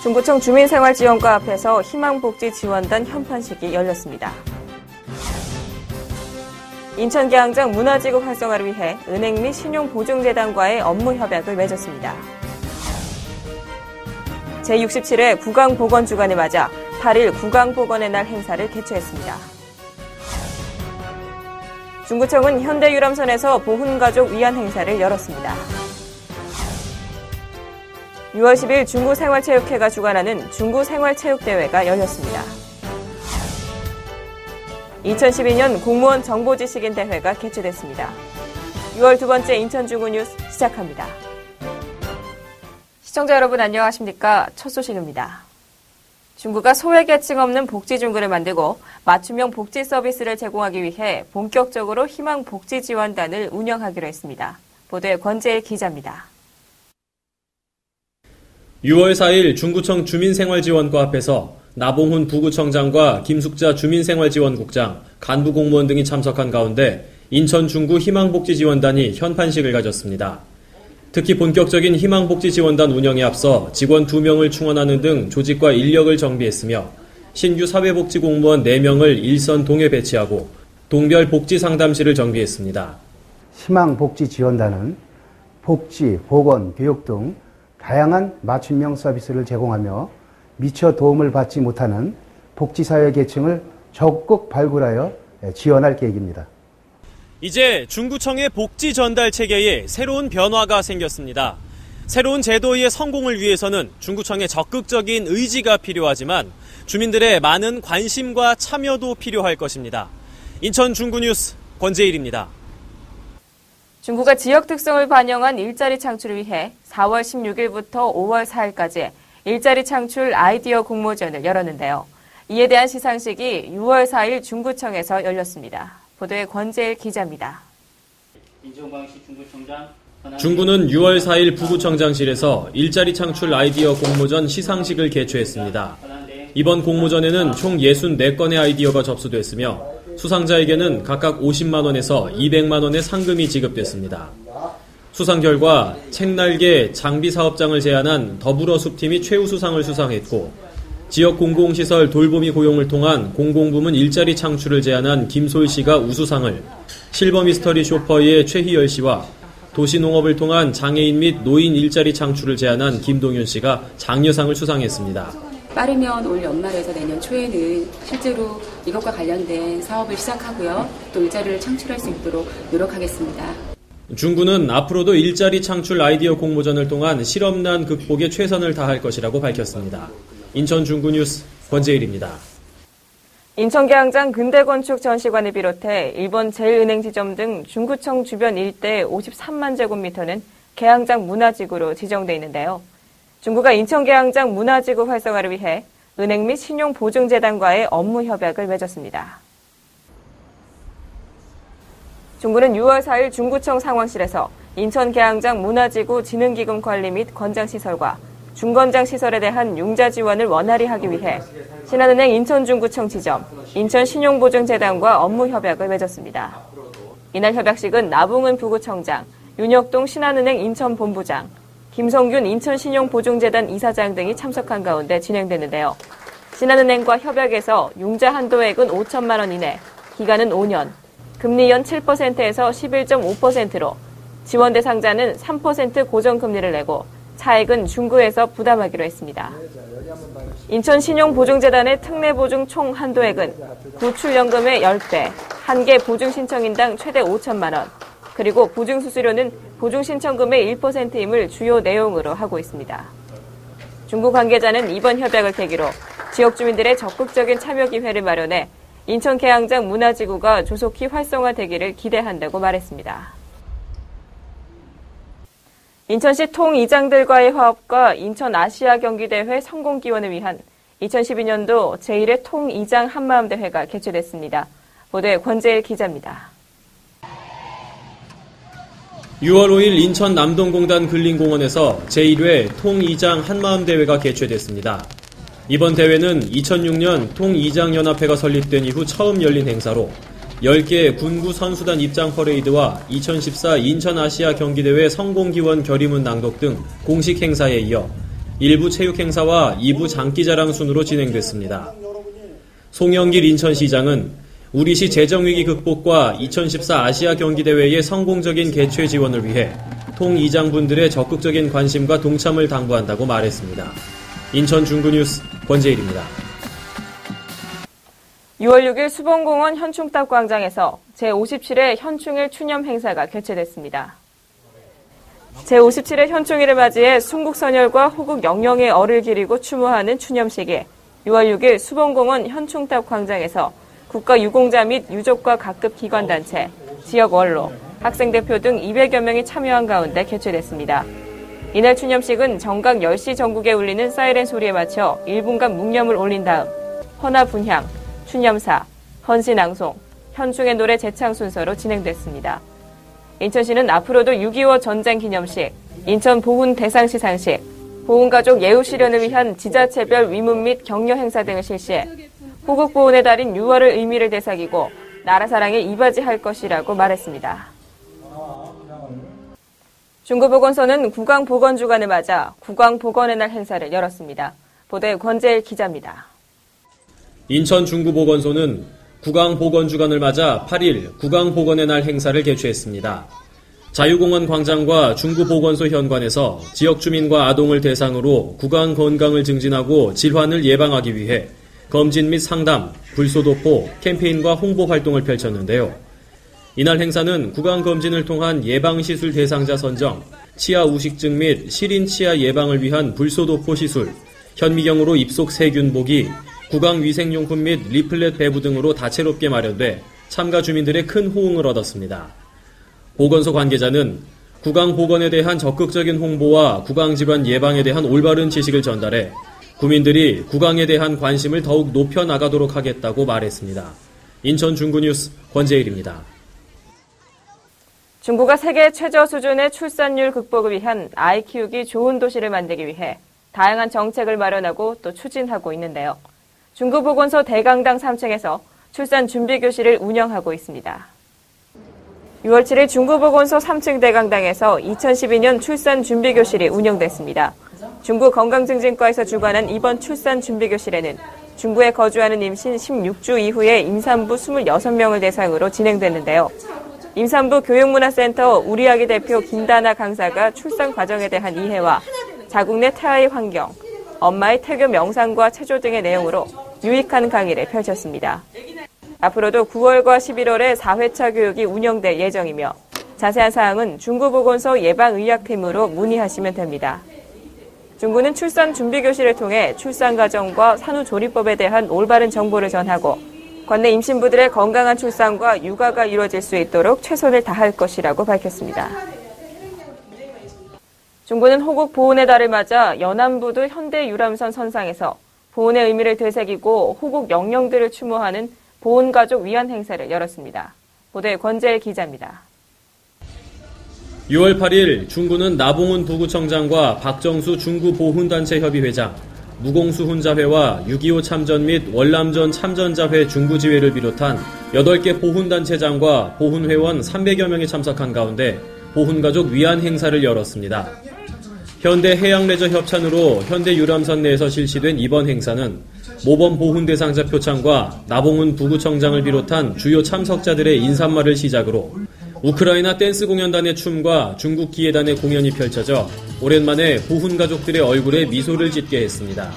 중구청 주민생활지원과 앞에서 희망복지지원단 현판식이 열렸습니다. 인천 계양장 문화지구 활성화를 위해 은행 및 신용보증재단과의 업무 협약을 맺었습니다. 제67회 구강보건주간을 맞아 8일 구강보건의 날 행사를 개최했습니다. 중구청은 현대유람선에서 보훈가족 위안 행사를 열었습니다. 6월 10일 중구생활체육회가 주관하는 중구생활체육대회가 열렸습니다. 2012년 공무원 정보지식인 대회가 개최됐습니다. 6월 두 번째 인천중구 뉴스 시작합니다. 시청자 여러분 안녕하십니까? 첫 소식입니다. 중구가 소외계층 없는 복지중구를 만들고 맞춤형 복지 서비스를 제공하기 위해 본격적으로 희망복지지원단을 운영하기로 했습니다. 보도에 권재일 기자입니다. 6월 4일 중구청 주민생활지원과 앞에서 나봉훈 부구청장과 김숙자 주민생활지원국장, 간부공무원 등이 참석한 가운데 인천 중구 희망복지지원단이 현판식을 가졌습니다. 특히 본격적인 희망복지지원단 운영에 앞서 직원 2명을 충원하는 등 조직과 인력을 정비했으며 신규 사회복지공무원 4명을 일선 동에 배치하고 동별 복지상담실을 정비했습니다. 희망복지지원단은 복지, 보건, 교육 등 다양한 맞춤형 서비스를 제공하며 미처 도움을 받지 못하는 복지사회 계층을 적극 발굴하여 지원할 계획입니다. 이제 중구청의 복지 전달 체계에 새로운 변화가 생겼습니다. 새로운 제도의 성공을 위해서는 중구청의 적극적인 의지가 필요하지만 주민들의 많은 관심과 참여도 필요할 것입니다. 인천 중구뉴스 권재일입니다. 중구가 지역 특성을 반영한 일자리 창출을 위해 4월 16일부터 5월 4일까지 일자리 창출 아이디어 공모전을 열었는데요. 이에 대한 시상식이 6월 4일 중구청에서 열렸습니다. 보도에 권재일 기자입니다. 중구는 6월 4일 부구청장실에서 일자리 창출 아이디어 공모전 시상식을 개최했습니다. 이번 공모전에는 총 64건의 아이디어가 접수됐으며 수상자에게는 각각 50만 원에서 200만 원의 상금이 지급됐습니다. 수상 결과 책날개 장비사업장을 제안한 더불어숲팀이 최우수상을 수상했고 지역 공공시설 돌보미 고용을 통한 공공부문 일자리 창출을 제안한 김솔씨가 우수상을, 실버미스터리 쇼퍼의 최희열 씨와 도시농업을 통한 장애인 및 노인 일자리 창출을 제안한 김동윤 씨가 장려상을 수상했습니다. 빠르면 올 연말에서 내년 초에는 실제로 이것과 관련된 사업을 시작하고요. 또 일자리를 창출할 수 있도록 노력하겠습니다. 중구는 앞으로도 일자리 창출 아이디어 공모전을 통한 실업난 극복에 최선을 다할 것이라고 밝혔습니다. 인천 중구뉴스 권재일입니다. 인천 계양장 근대건축 전시관을 비롯해 일본 제일은행 지점 등 중구청 주변 일대 53만 제곱미터는 계양장 문화지구로 지정돼 있는데요. 중구가 인천 계양장 문화지구 활성화를 위해 은행 및 신용보증재단과의 업무 협약을 맺었습니다. 중구는 6월 4일 중구청 상황실에서 인천 계양장 문화지구 진흥기금 관리 및 권장시설과 중건장시설에 대한 융자 지원을 원활히 하기 위해 신한은행 인천중구청 지점, 인천신용보증재단과 업무 협약을 맺었습니다. 이날 협약식은 나봉은 부구청장, 윤혁동 신한은행 인천본부장, 김성균 인천신용보증재단 이사장 등이 참석한 가운데 진행됐는데요. 신한은행과 협약에서 융자 한도액은 5천만 원 이내, 기간은 5년, 금리연 7%에서 11.5%로 지원 대상자는 3% 고정금리를 내고 차액은 중구에서 부담하기로 했습니다. 인천신용보증재단의 특례보증 총 한도액은 구출연금의 10배, 한 개 보증신청인당 최대 5천만 원, 그리고 보증수수료는 보증신청금의 1%임을 주요 내용으로 하고 있습니다. 중구 관계자는 이번 협약을 계기로 지역 주민들의 적극적인 참여 기회를 마련해 인천 계양장 문화지구가 조속히 활성화되기를 기대한다고 말했습니다. 인천시 통이장들과의 화합과 인천 아시아 경기대회 성공 기원을 위한 2012년도 제1회 통이장 한마음대회가 개최됐습니다. 보도에 권재일 기자입니다. 6월 5일 인천 남동공단 근린공원에서 제1회 통이장 한마음대회가 개최됐습니다. 이번 대회는 2006년 통이장연합회가 설립된 이후 처음 열린 행사로 10개 군구 선수단 입장 퍼레이드와 2014 인천 아시아 경기대회 성공기원 결의문 낭독 등 공식 행사에 이어 일부 체육 행사와 2부 장기자랑 순으로 진행됐습니다. 송영길 인천시장은 우리시 재정위기 극복과 2014 아시아 경기대회의 성공적인 개최 지원을 위해 통이장분들의 적극적인 관심과 동참을 당부한다고 말했습니다. 인천 중구뉴스 권재일입니다. 6월 6일 수봉공원 현충탑 광장에서 제57회 현충일 추념 행사가 개최됐습니다. 제57회 현충일을 맞이해 순국선열과 호국 영령의 얼을 기리고 추모하는 추념식이 6월 6일 수봉공원 현충탑 광장에서 국가유공자 및 유족과 각급 기관단체, 지역 원로, 학생대표 등 200여 명이 참여한 가운데 개최됐습니다. 이날 추념식은 정각 10시 전국에 울리는 사이렌 소리에 맞춰 1분간 묵념을 올린 다음 헌화 분향, 추념사, 헌신낭송, 현충의 노래 제창 순서로 진행됐습니다. 인천시는 앞으로도 6.25 전쟁 기념식, 인천 보훈 대상 시상식, 보훈가족 예우 실현을 위한 지자체별 위문 및 격려 행사 등을 실시해 호국 보훈의 달인 6월을 의미를 되새기고 나라 사랑에 이바지할 것이라고 말했습니다. 중구보건소는 국왕보건주간을 맞아 국왕보건의 날 행사를 열었습니다. 보도에 권재일 기자입니다. 인천 중구보건소는 국왕보건주간을 맞아 8일 국왕보건의 날 행사를 개최했습니다. 자유공원 광장과 중구보건소 현관에서 지역 주민과 아동을 대상으로 국왕 건강을 증진하고 질환을 예방하기 위해 검진 및 상담, 불소도포, 캠페인과 홍보 활동을 펼쳤는데요. 이날 행사는 국왕 검진을 통한 예방시술 대상자 선정, 치아 우식증 및 실인 치아 예방을 위한 불소도포 시술, 현미경으로 입속 세균 보기, 국왕 위생용품 및 리플렛 배부 등으로 다채롭게 마련돼 참가 주민들의 큰 호응을 얻었습니다. 보건소 관계자는 국왕 보건에 대한 적극적인 홍보와 국왕 질환 예방에 대한 올바른 지식을 전달해 국민들이 국왕에 대한 관심을 더욱 높여나가도록 하겠다고 말했습니다. 인천 중구뉴스 권재일입니다. 중구가 세계 최저 수준의 출산율 극복을 위한 아이 키우기 좋은 도시를 만들기 위해 다양한 정책을 마련하고 또 추진하고 있는데요. 중구보건소 대강당 3층에서 출산 준비교실을 운영하고 있습니다. 6월 7일 중구보건소 3층 대강당에서 2012년 출산 준비교실이 운영됐습니다. 중구건강증진과에서 주관한 이번 출산 준비교실에는 중구에 거주하는 임신 16주 이후의 임산부 26명을 대상으로 진행됐는데요. 임산부 교육문화센터 우리아기 대표 김다나 강사가 출산 과정에 대한 이해와 자국 내 태아의 환경, 엄마의 태교 명상과 체조 등의 내용으로 유익한 강의를 펼쳤습니다. 앞으로도 9월과 11월에 4회차 교육이 운영될 예정이며 자세한 사항은 중구보건소 예방의학팀으로 문의하시면 됩니다. 중구는 출산 준비교실을 통해 출산 과정과 산후조리법에 대한 올바른 정보를 전하고 관내 임신부들의 건강한 출산과 육아가 이루어질 수 있도록 최선을 다할 것이라고 밝혔습니다. 중구는 호국 보훈의 달을 맞아 연안부두 현대유람선 선상에서 보훈의 의미를 되새기고 호국 영령들을 추모하는 보훈가족 위안 행사를 열었습니다. 보도에 권재일 기자입니다. 6월 8일 중구는 나봉훈 부구청장과 박정수 중구보훈단체 협의회장, 무공수 훈자회와 6.25 참전 및 월남전 참전자회 중구지회를 비롯한 8개 보훈단체장과 보훈회원 300여 명이 참석한 가운데 보훈가족 위안 행사를 열었습니다. 현대해양레저협찬으로 현대유람선 내에서 실시된 이번 행사는 모범 보훈 대상자 표창과 나봉훈 부구청장을 비롯한 주요 참석자들의 인사말을 시작으로 우크라이나 댄스 공연단의 춤과 중국 기예단의 공연이 펼쳐져 오랜만에 보훈 가족들의 얼굴에 미소를 짓게 했습니다.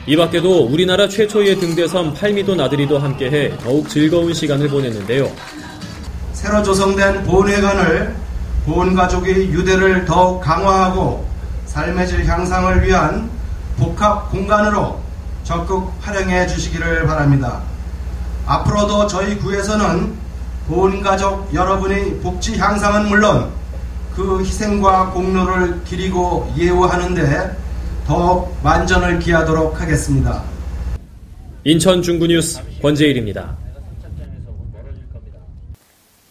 이 밖에도 우리나라 최초의 등대섬 팔미도 나들이도 함께해 더욱 즐거운 시간을 보냈는데요. 새로 조성된 보훈회관을 보훈가족이 유대를 더욱 강화하고 삶의 질 향상을 위한 복합 공간으로 적극 활용해 주시기를 바랍니다. 앞으로도 저희 구에서는 보훈가족 여러분의 복지 향상은 물론 그 희생과 공로를 기리고 예우하는 데 더욱 만전을 기하도록 하겠습니다. 인천 중구뉴스 권재일입니다.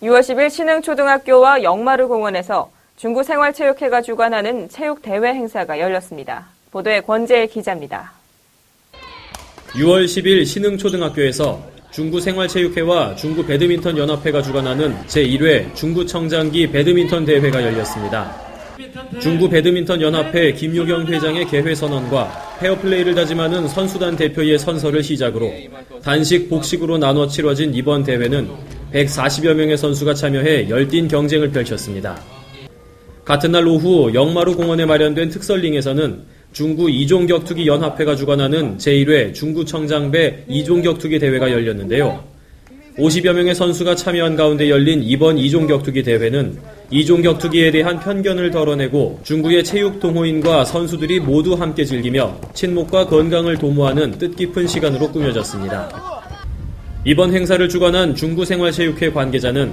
6월 10일 신흥초등학교와 영마루공원에서 중구생활체육회가 주관하는 체육대회 행사가 열렸습니다. 보도에 권재일 기자입니다. 6월 10일 신흥초등학교에서 중구생활체육회와 중구배드민턴연합회가 주관하는 제1회 중구청장기 배드민턴 대회가 열렸습니다. 중구 배드민턴 연합회 김요경 회장의 개회 선언과 페어플레이를 다짐하는 선수단 대표의 선서를 시작으로 단식, 복식으로 나눠 치러진 이번 대회는 140여 명의 선수가 참여해 열띤 경쟁을 펼쳤습니다. 같은 날 오후 영마루 공원에 마련된 특설링에서는 중구 이종격투기 연합회가 주관하는 제1회 중구청장배 이종격투기 대회가 열렸는데요. 50여 명의 선수가 참여한 가운데 열린 이번 이종격투기 대회는 이종격투기에 대한 편견을 덜어내고 중구의 체육 동호인과 선수들이 모두 함께 즐기며 친목과 건강을 도모하는 뜻깊은 시간으로 꾸며졌습니다. 이번 행사를 주관한 중구생활체육회 관계자는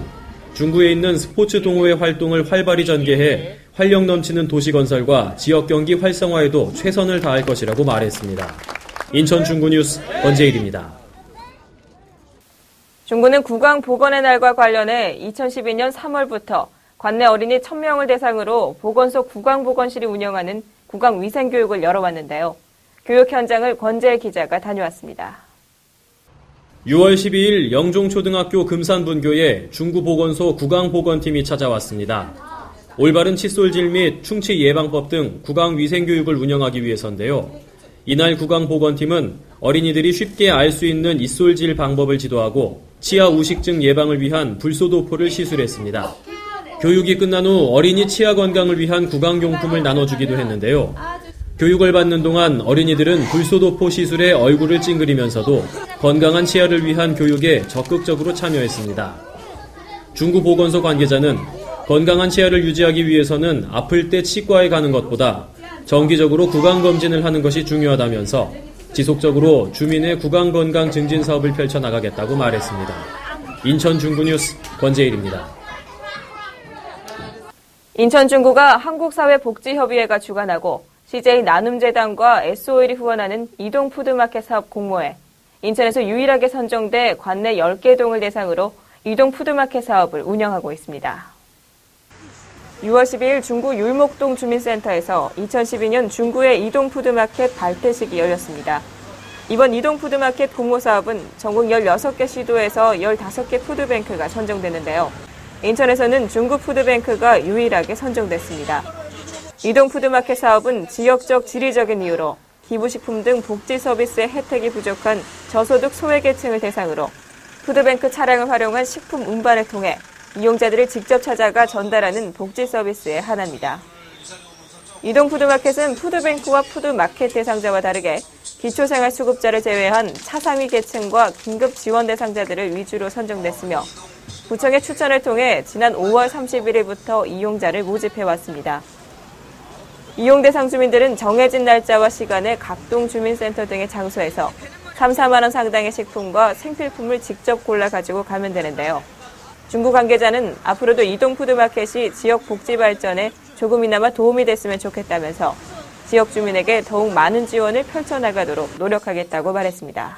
중구에 있는 스포츠 동호회 활동을 활발히 전개해 활력 넘치는 도시 건설과 지역 경기 활성화에도 최선을 다할 것이라고 말했습니다. 인천 중구뉴스 권재일입니다. 중구는 구강보건의 날과 관련해 2012년 3월부터 관내 어린이 1000명을 대상으로 보건소 구강보건실이 운영하는 구강위생교육을 열어왔는데요. 교육 현장을 권재일 기자가 다녀왔습니다. 6월 12일 영종초등학교 금산분교에 중구보건소 구강보건팀이 찾아왔습니다. 올바른 칫솔질 및 충치 예방법 등 구강위생교육을 운영하기 위해서인데요. 이날 구강보건팀은 어린이들이 쉽게 알 수 있는 입솔질 방법을 지도하고 치아 우식증 예방을 위한 불소도포를 시술했습니다. 교육이 끝난 후 어린이 치아 건강을 위한 구강용품을 나눠주기도 했는데요. 교육을 받는 동안 어린이들은 불소도포 시술에 얼굴을 찡그리면서도 건강한 치아를 위한 교육에 적극적으로 참여했습니다. 중구보건소 관계자는 건강한 치아를 유지하기 위해서는 아플 때 치과에 가는 것보다 정기적으로 구강검진을 하는 것이 중요하다면서 지속적으로 주민의 구강건강 증진 사업을 펼쳐나가겠다고 말했습니다. 인천 중구뉴스 권재일입니다. 인천 중구가 한국사회복지협의회가 주관하고 CJ 나눔재단과 SO일이 후원하는 이동푸드마켓 사업 공모에 인천에서 유일하게 선정돼 관내 10개 동을 대상으로 이동푸드마켓 사업을 운영하고 있습니다. 6월 12일 중구 율목동 주민센터에서 2012년 중구의 이동푸드마켓 발표식이 열렸습니다. 이번 이동푸드마켓 공모 사업은 전국 16개 시도에서 15개 푸드뱅크가 선정됐는데요. 인천에서는 중구 푸드뱅크가 유일하게 선정됐습니다. 이동푸드마켓 사업은 지역적 지리적인 이유로 기부식품 등 복지 서비스의 혜택이 부족한 저소득 소외계층을 대상으로 푸드뱅크 차량을 활용한 식품 운반을 통해 이용자들을 직접 찾아가 전달하는 복지 서비스의 하나입니다. 이동푸드마켓은 푸드뱅크와 푸드마켓 대상자와 다르게 기초생활수급자를 제외한 차상위 계층과 긴급 지원 대상자들을 위주로 선정됐으며 구청의 추천을 통해 지난 5월 31일부터 이용자를 모집해왔습니다. 이용 대상 주민들은 정해진 날짜와 시간에 각동 주민센터 등의 장소에서 3, 4만 원 상당의 식품과 생필품을 직접 골라 가지고 가면 되는데요. 중구 관계자는 앞으로도 이동푸드마켓이 지역 복지 발전에 조금이나마 도움이 됐으면 좋겠다면서 지역 주민에게 더욱 많은 지원을 펼쳐나가도록 노력하겠다고 말했습니다.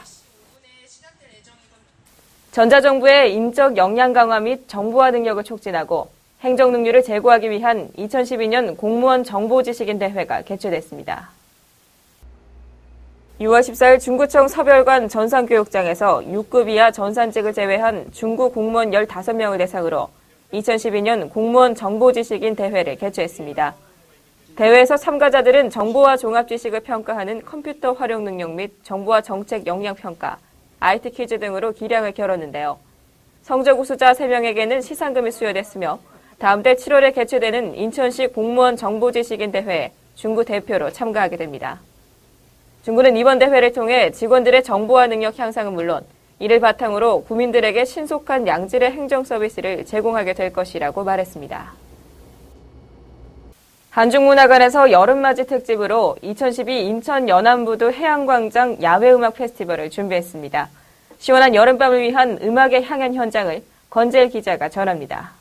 전자정부의 인적 역량 강화 및 정보화 능력을 촉진하고 행정 능률을 제고하기 위한 2012년 공무원 정보지식인 대회가 개최됐습니다. 6월 14일 중구청 서별관 전산교육장에서 6급 이하 전산직을 제외한 중구 공무원 15명을 대상으로 2012년 공무원 정보지식인 대회를 개최했습니다. 대회에서 참가자들은 정보화 종합지식을 평가하는 컴퓨터 활용 능력 및 정보화 정책 역량 평가, IT 퀴즈 등으로 기량을 겨뤘는데요. 성적 우수자 3명에게는 시상금이 수여됐으며 다음 달 7월에 개최되는 인천시 공무원 정보지식인 대회에 중구 대표로 참가하게 됩니다. 중구는 이번 대회를 통해 직원들의 정보화 능력 향상은 물론 이를 바탕으로 구민들에게 신속한 양질의 행정 서비스를 제공하게 될 것이라고 말했습니다. 한중문화관에서 여름맞이 특집으로 2012 인천 연안부두 해양광장 야외음악 페스티벌을 준비했습니다. 시원한 여름밤을 위한 음악의 향연 현장을 권재일 기자가 전합니다.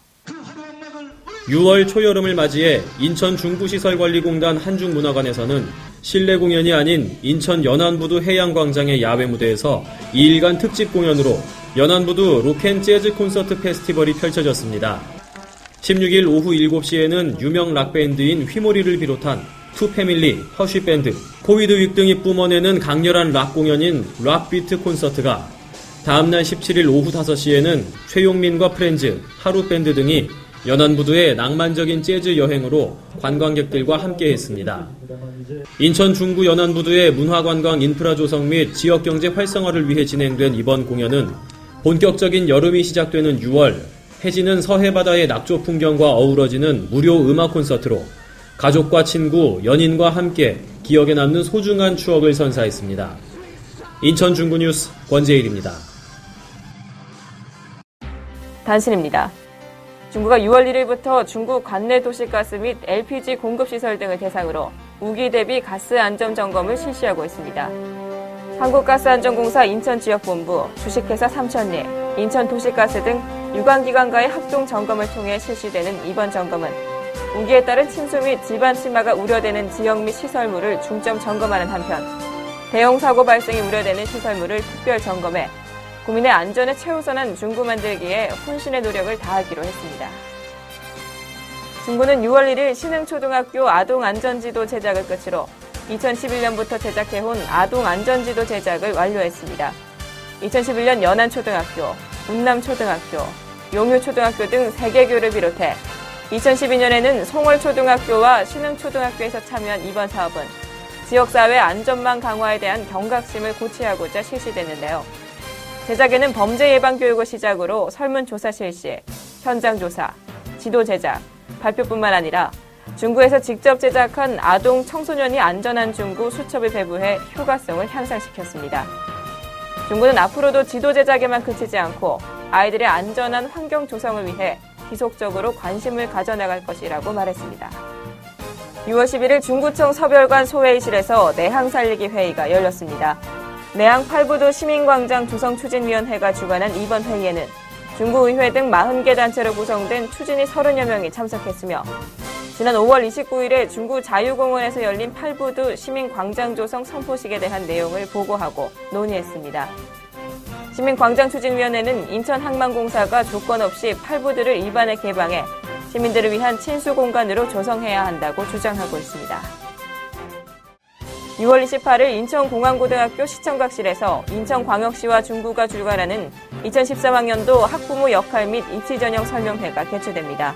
6월 초여름을 맞이해 인천 중구시설관리공단 한중문화관에서는 실내 공연이 아닌 인천 연안부두 해양광장의 야외 무대에서 2일간 특집 공연으로 연안부두 록앤재즈 콘서트 페스티벌이 펼쳐졌습니다. 16일 오후 7시에는 유명 락밴드인 휘모리를 비롯한 투패밀리, 허쉬밴드, 코위드윅 등이 뿜어내는 강렬한 락 공연인 락비트 콘서트가, 다음날 17일 오후 5시에는 최용민과 프렌즈, 하루밴드 등이 연안부두의 낭만적인 재즈 여행으로 관광객들과 함께했습니다. 인천 중구 연안부두의 문화관광 인프라 조성 및 지역경제 활성화를 위해 진행된 이번 공연은 본격적인 여름이 시작되는 6월 해지는 서해바다의 낙조 풍경과 어우러지는 무료 음악 콘서트로 가족과 친구, 연인과 함께 기억에 남는 소중한 추억을 선사했습니다. 인천 중구 뉴스 권재일입니다. 단신입니다. 중구가 6월 1일부터 중구 관내 도시가스 및 LPG 공급시설 등을 대상으로 우기 대비 가스 안전 점검을 실시하고 있습니다. 한국가스안전공사 인천지역본부, 주식회사 삼천리, 인천도시가스 등 유관기관과의 합동 점검을 통해 실시되는 이번 점검은 우기에 따른 침수 및 집안 침하가 우려되는 지역 및 시설물을 중점 점검하는 한편 대형 사고 발생이 우려되는 시설물을 특별 점검해 국민의 안전에 최우선한 중구 만들기에 혼신의 노력을 다하기로 했습니다. 중구는 6월 1일 신흥초등학교 아동안전지도 제작을 끝으로 2011년부터 제작해온 아동안전지도 제작을 완료했습니다. 2011년 연안초등학교, 운남초등학교, 용유초등학교 등 3개교를 비롯해 2012년에는 송월초등학교와 신흥초등학교에서 참여한 이번 사업은 지역사회 안전망 강화에 대한 경각심을 고취하고자 실시됐는데요. 제작에는 범죄 예방 교육을 시작으로 설문조사 실시, 현장조사, 지도 제작, 발표뿐만 아니라 중구에서 직접 제작한 아동 청소년이 안전한 중구 수첩을 배부해 효과성을 향상시켰습니다. 중구는 앞으로도 지도 제작에만 그치지 않고 아이들의 안전한 환경 조성을 위해 지속적으로 관심을 가져나갈 것이라고 말했습니다. 6월 11일 중구청 서별관 소회의실에서 내항 살리기 회의가 열렸습니다. 내항 8부도 시민광장 조성추진위원회가 주관한 이번 회의에는 중구의회 등 40개 단체로 구성된 추진위 30여 명이 참석했으며 지난 5월 29일에 중구 자유공원에서 열린 8부두 시민광장 조성 선포식에 대한 내용을 보고하고 논의했습니다. 시민광장추진위원회는 인천항만공사가 조건 없이 8부두를 일반에 개방해 시민들을 위한 친수 공간으로 조성해야 한다고 주장하고 있습니다. 6월 28일 인천공항고등학교 시청각실에서 인천광역시와 중구가 주관하는 2013학년도 학부모 역할 및 입시전형 설명회가 개최됩니다.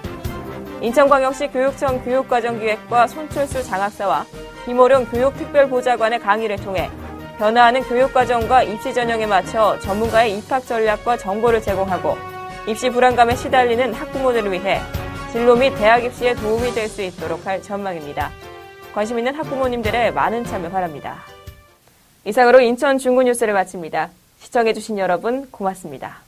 인천광역시 교육청 교육과정기획과 손철수 장학사와 김호룡 교육특별보좌관의 강의를 통해 변화하는 교육과정과 입시전형에 맞춰 전문가의 입학 전략과 정보를 제공하고 입시 불안감에 시달리는 학부모들을 위해 진로 및 대학 입시에 도움이 될 수 있도록 할 전망입니다. 관심 있는 학부모님들의 많은 참여 바랍니다. 이상으로 인천 중구 뉴스를 마칩니다. 시청해주신 여러분 고맙습니다.